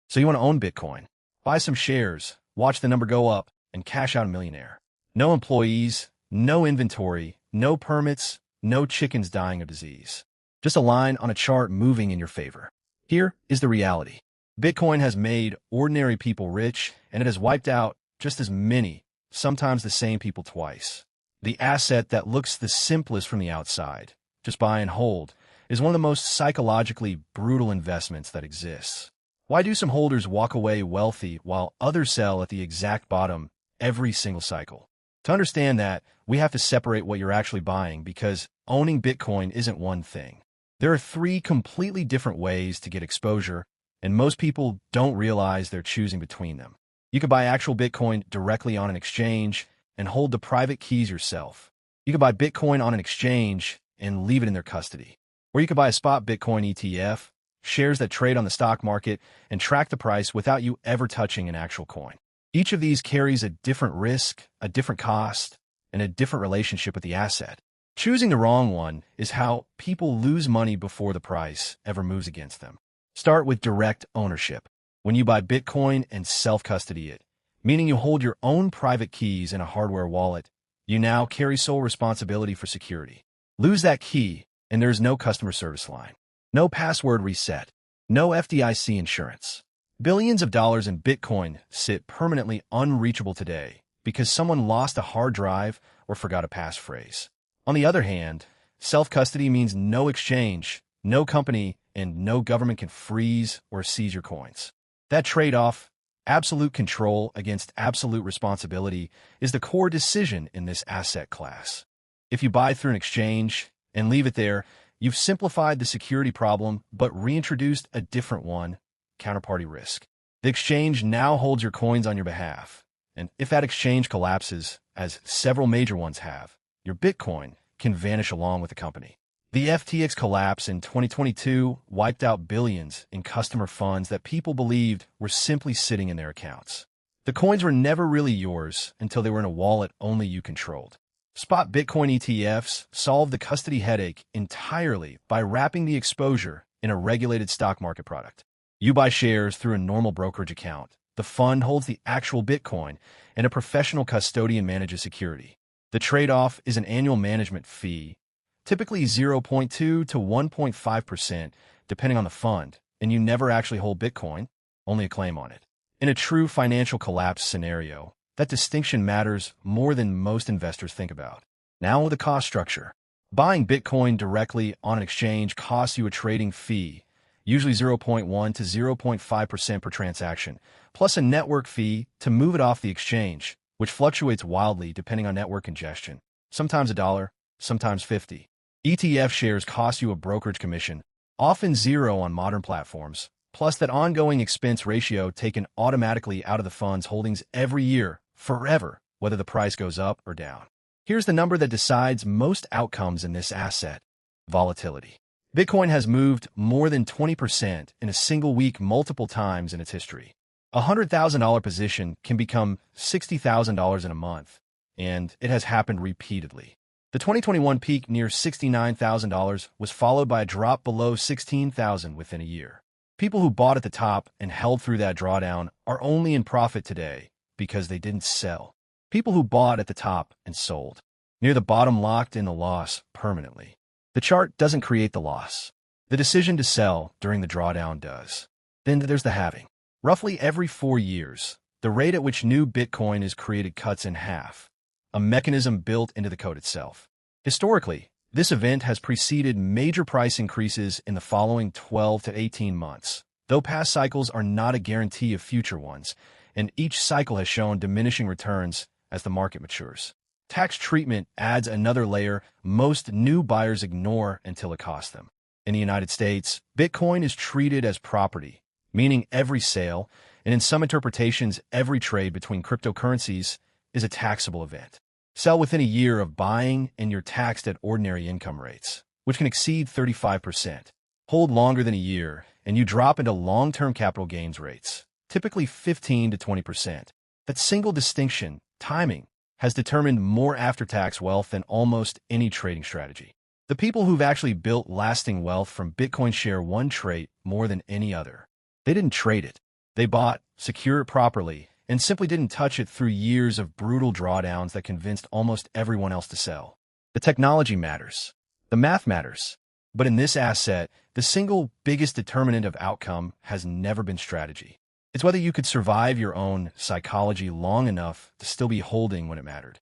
So you want to own Bitcoin, buy some shares, watch the number go up, and cash out a millionaire. No employees, no inventory, no permits, no chickens dying of disease. Just a line on a chart moving in your favor. Here is the reality. Bitcoin has made ordinary people rich, and it has wiped out just as many, sometimes the same people twice. The asset that looks the simplest from the outside, just buy and hold, is one of the most psychologically brutal investments that exists. Why do some holders walk away wealthy while others sell at the exact bottom every single cycle? To understand that, we have to separate what you're actually buying, because owning Bitcoin isn't one thing. There are three completely different ways to get exposure, and most people don't realize they're choosing between them. You could buy actual Bitcoin directly on an exchange and hold the private keys yourself. You could buy Bitcoin on an exchange and leave it in their custody. Or you could buy a spot Bitcoin ETF, shares that trade on the stock market, and track the price without you ever touching an actual coin. Each of these carries a different risk, a different cost, and a different relationship with the asset. Choosing the wrong one is how people lose money before the price ever moves against them. Start with direct ownership. When you buy Bitcoin and self-custody it, meaning you hold your own private keys in a hardware wallet, you now carry sole responsibility for security. Lose that key, and there's no customer service line, no password reset, no FDIC insurance. Billions of dollars in Bitcoin sit permanently unreachable today because someone lost a hard drive or forgot a passphrase. On the other hand, self-custody means no exchange, no company, and no government can freeze or seize your coins. That trade-off, absolute control against absolute responsibility, is the core decision in this asset class. If you buy through an exchange and leave it there, you've simplified the security problem but reintroduced a different one, counterparty risk. The exchange now holds your coins on your behalf, and if that exchange collapses, as several major ones have, your Bitcoin can vanish along with the company. The FTX collapse in 2022 wiped out billions in customer funds that people believed were simply sitting in their accounts. The coins were never really yours until they were in a wallet only you controlled. Spot Bitcoin ETFs solve the custody headache entirely by wrapping the exposure in a regulated stock market product. You buy shares through a normal brokerage account. The fund holds the actual Bitcoin, and a professional custodian manages security. The trade-off is an annual management fee, typically 0.2 to 1.5%, depending on the fund, and you never actually hold Bitcoin, only a claim on it. In a true financial collapse scenario, that distinction matters more than most investors think about. Now, the cost structure. Buying Bitcoin directly on an exchange costs you a trading fee, usually 0.1 to 0.5% per transaction, plus a network fee to move it off the exchange, which fluctuates wildly depending on network congestion, sometimes $1, sometimes 50. ETF shares cost you a brokerage commission, often zero on modern platforms, plus that ongoing expense ratio taken automatically out of the fund's holdings every year, forever, whether the price goes up or down. Here's the number that decides most outcomes in this asset: volatility. Bitcoin has moved more than 20% in a single week multiple times in its history. A $100,000 position can become $60,000 in a month, and it has happened repeatedly. The 2021 peak near $69,000 was followed by a drop below $16,000 within a year. People who bought at the top and held through that drawdown are only in profit today because they didn't sell. People who bought at the top and sold near the bottom locked in the loss permanently. The chart doesn't create the loss. The decision to sell during the drawdown does. Then there's the halving. Roughly every 4 years, the rate at which new Bitcoin is created cuts in half, a mechanism built into the code itself. Historically, this event has preceded major price increases in the following 12 to 18 months, though past cycles are not a guarantee of future ones, and each cycle has shown diminishing returns as the market matures. Tax treatment adds another layer most new buyers ignore until it costs them. In the United States, Bitcoin is treated as property, meaning every sale, and in some interpretations, every trade between cryptocurrencies is a taxable event. Sell within a year of buying and you're taxed at ordinary income rates, which can exceed 35%. Hold longer than a year, and you drop into long-term capital gains rates, typically 15 to 20%. That single distinction, timing, has determined more after-tax wealth than almost any trading strategy. The people who've actually built lasting wealth from Bitcoin share one trait more than any other. They didn't trade it. They bought, secured it properly, and simply didn't touch it through years of brutal drawdowns that convinced almost everyone else to sell. The technology matters. The math matters. But in this asset, the single biggest determinant of outcome has never been strategy. It's whether you could survive your own psychology long enough to still be holding when it mattered.